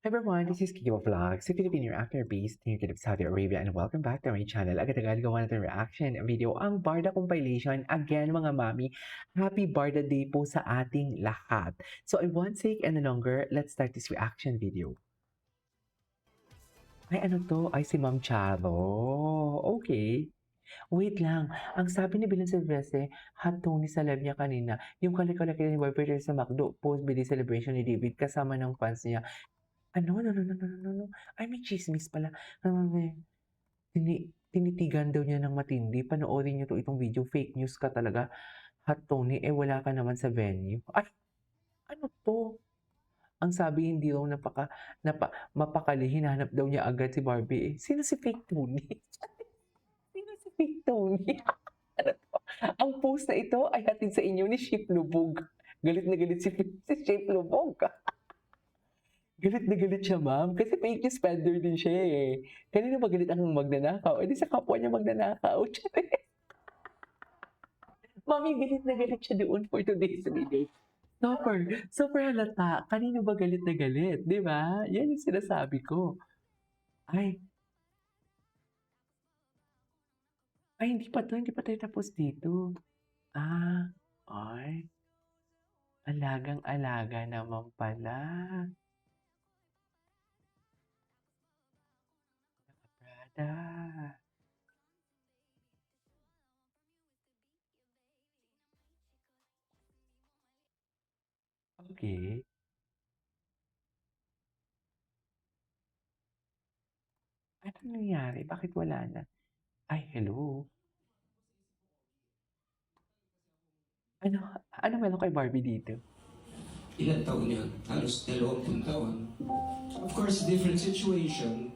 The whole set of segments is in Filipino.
Hi everyone, this is Kiko Vlogs, a Filipino reactor based here in Saudi Arabia, and welcome back to my channel. Agad-agad gawa natin reaction video ang Barda compilation. Again mga mami, happy Barda Day po sa ating lahat. So I won't take any longer, let's start this reaction video. Ay ano to? Ay si Ma'am Charo. Okay. Wait lang, ang sabi ni Belen Silvestre, hot Tony sa live niya kanina, yung kalikalaki ni Boyfriend sa McDo, post-birthday celebration ni David kasama ng fans niya. No. Ay, may tsismis pala. Tinitigan daw niya ng matindi. Panoorin niyo 'to, itong video. Fake news ka talaga. Hot Tony, eh wala ka naman sa venue. Ay, ano 'to? Ang sabi hindi raw mapakali, hinanap daw niya agad si Barbie, eh. Sino si Fake Tony? Sino si Fake Tony? Ano 'to? Ang post na ito ay hatid sa inyo ni Ship Lubog. Galit na galit si Ship Lubog. Galit na galit siya, ma'am, kasi fake news spender din siya, eh. Kanino ba galit ang magnanakaw? Eh, di sa kapwa niya magnanakaw. Mami, galit na galit siya doon for today's video. Super halata. Kanino ba galit na galit, di ba? Yan yung sinasabi ko. Ay, hindi pa tayo tapos dito. Ay, alagang-alaga naman pala. Naka-Prada. Okay. Anong nangyari? Bakit wala na? Ay, hello. Ano meron kay Barbie dito? Ilan taon yun? Halos 20 taon. Of course, different situation.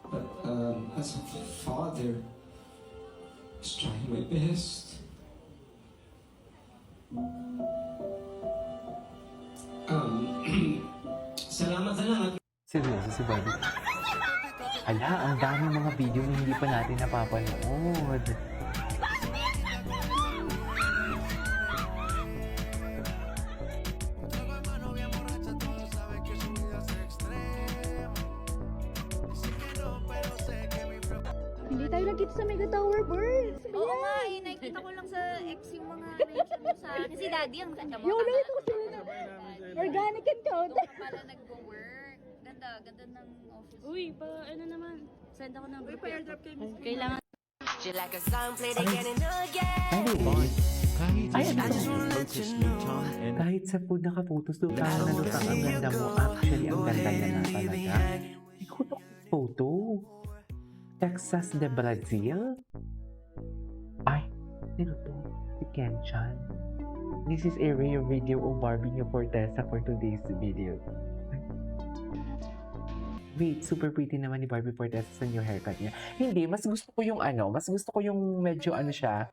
But as a father, I was trying my best. Salamat na lang at Seryoso si Barbie. Ang dami mga video na hindi pa natin napapanood. Hindi tayo nagkita sa Mega Tower, Bird. Oo nga, nakikita ko lang sa ex yung mga mention mo sa akin. Si Daddy ang nakita mo. Yung ulit ko sila na organic and Doon total. ka pala nag-work. Ganda ng office. Uy, ano naman? Send ako ng group. Kailangan. Kahit sa food nakaputos doon, parang nalutang ang ganda mo. Actually, ang ganda niya na talaga. Ikutok photo. Texas de Brazil? Ay, sino to? Si Kenchan. This is a rare video of Barbie niya Fortesa for today's video. Wait, super pretty naman ni Barbie Fortesa sa new haircut niya. Hindi, mas gusto ko yung medyo siya.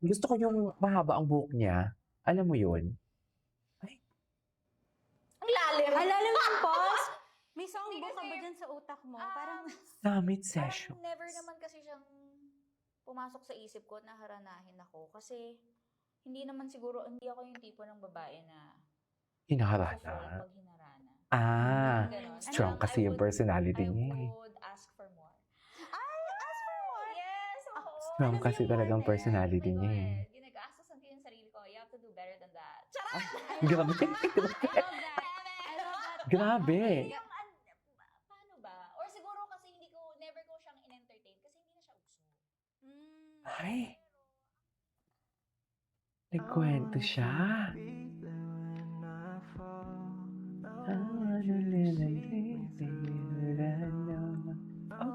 Gusto ko yung mahaba ang buhok niya. Alam mo yun? Ay, Ang lalim! Ang lalim ng pause! May Hindi songbo ka kasi- ba dyan sa utak mo? Parang, summit session. Parang never naman kasi siyang pumasok sa isip ko na haranahin ako. Kasi hindi naman siguro, hindi ako yung tipo ng babae na Hinaharana. pag hinarana. Ganon. Strong kasi yung personality niya eh. I would ask for more. ay, ask for more! Yes, oo. Strong kasi talagang personality niya eh. Yung nag-aasas ko yung sarili ko, you have to do better than that. Grabe. I love that. I love that. Grabe. Yung, paano ba? Or siguro kasi never ko siyang in-entertain kasi hindi na siya uso. Ay. Nagkwento siya.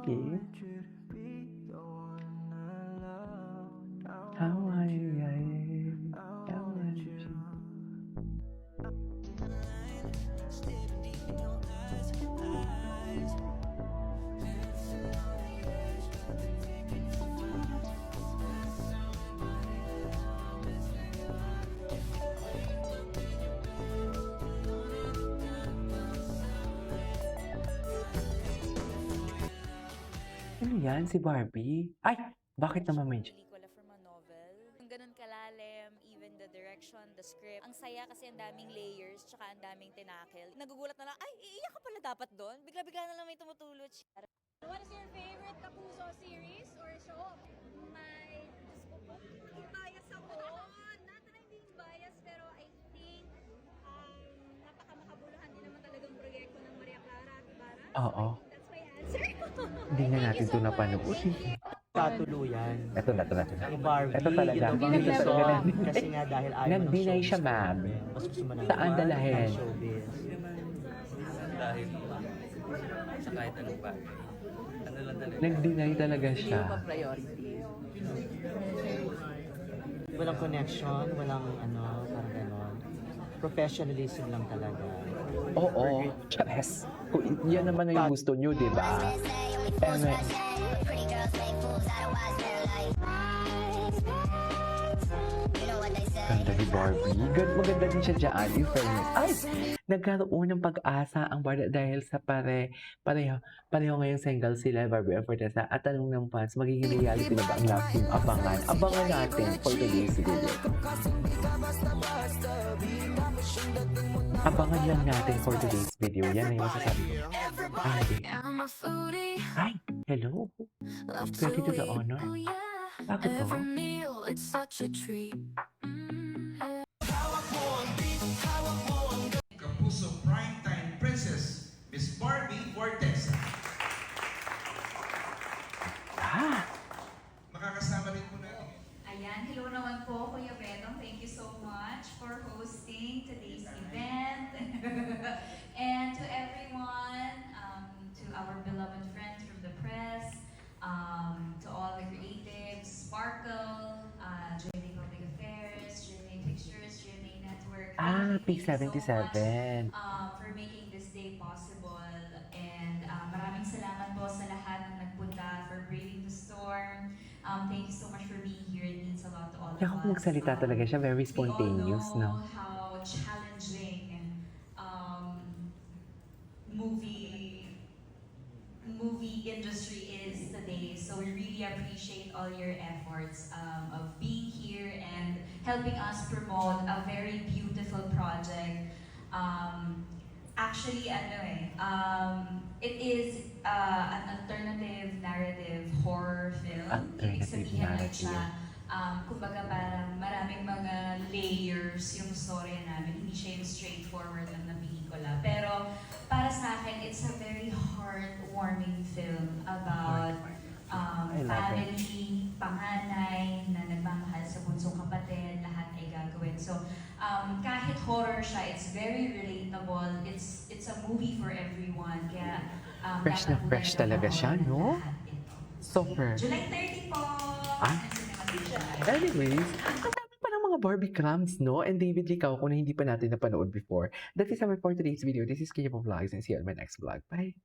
Okay. Ano yan, si Barbie? Ay, bakit naman may... Pelikula from a novel. Ang ganun kalalim, even the direction, the script. Ang saya kasi ang daming layers, tsaka ang daming tinakil. Nagugulat na lang, ay, iiyak ka pala dapat doon. Bigla-bigla na lang may tumutulot siya. What is your favorite Kapuso series or show? Bias ako. Not that I'm being biased, pero I think napaka-makabuluhan din naman talagang proyekto ng Maria Clara at Ibarra. Oo. So I think that's my answer. Hindi na natin ito napanood. Katuluyan. Ito na. Ni Barbie. Ito talaga. you know, Hindi Barbie talaga. song. Kasi nga dahil ayaw mo ng Nag-deny siya, showbiz. ma'am. Mas gusto mo ng Saan dalahin? showbiz. Dahil sa kahit anong bagay. Ano lang talaga. Nag-deny talaga siya. Walang connection, walang parang ganon. Professionalism lang talaga. Oo. Yes. Kung yan naman ang gusto nyo, di ba? Eme. Ganda ni Barbie. Maganda din siya dyan. In fairness. Ay! Nagkaroon ng pag-asa ang Barda dahil sa pareho ngayong single sila, Barbie and Fortesa. At tanong ng fans, magiging reality na ba ang love team? Abangan natin for today's video. Abangan lang natin for today's video. Yan na yung masasabi ko. Ay, hello. 30 to the honor. Bakit to? Kapuso Primetime Princess, Miss Barbie Fortesa. Ah! Makakasama rin po natin. Ayan, hello naman po, Kuya Betong. Thank you so much for hosting today's event. And to everyone, to our beloved friends from the press, to all the creatives, Sparkle, JMA Public Affairs, JMA Pictures, JMA Network. Ah, thank you so much, P77. for making this day possible. And maraming salamat po sa lahat ng nagpunta for braving the storm. Thank you so much for being here. It means a lot to all of us. Kaya kung magsalita talaga siya, very spontaneous, we all know no? how challenging movie industry is today. So we really appreciate all your efforts of being here and helping us promote a very beautiful project. Actually, it is an alternative narrative horror film. Ibig Alternative sabihin lang narrative. siya, kumbaga parang maraming mga layers yung story namin. Hindi siya yung straightforward lang na pelikula. Pero para sa akin, it's a very heartwarming film about I love it. family, panganay, na nagmamahal sa bunsong kapatid, lahat ay gagawin. So, kahit horror siya, it's very relatable. It's a movie for everyone. Kaya, Fresh na dapat fresh po talaga siya, panoorin no? lahat ito. Super. July 30 po! Ah? Anyways, ang dami pa ng mga Barbie clams, no? And David Licao, kung hindi pa natin napanood before. That is our for today's video. This is Kenya Vlogs and see you on my next vlog. Bye!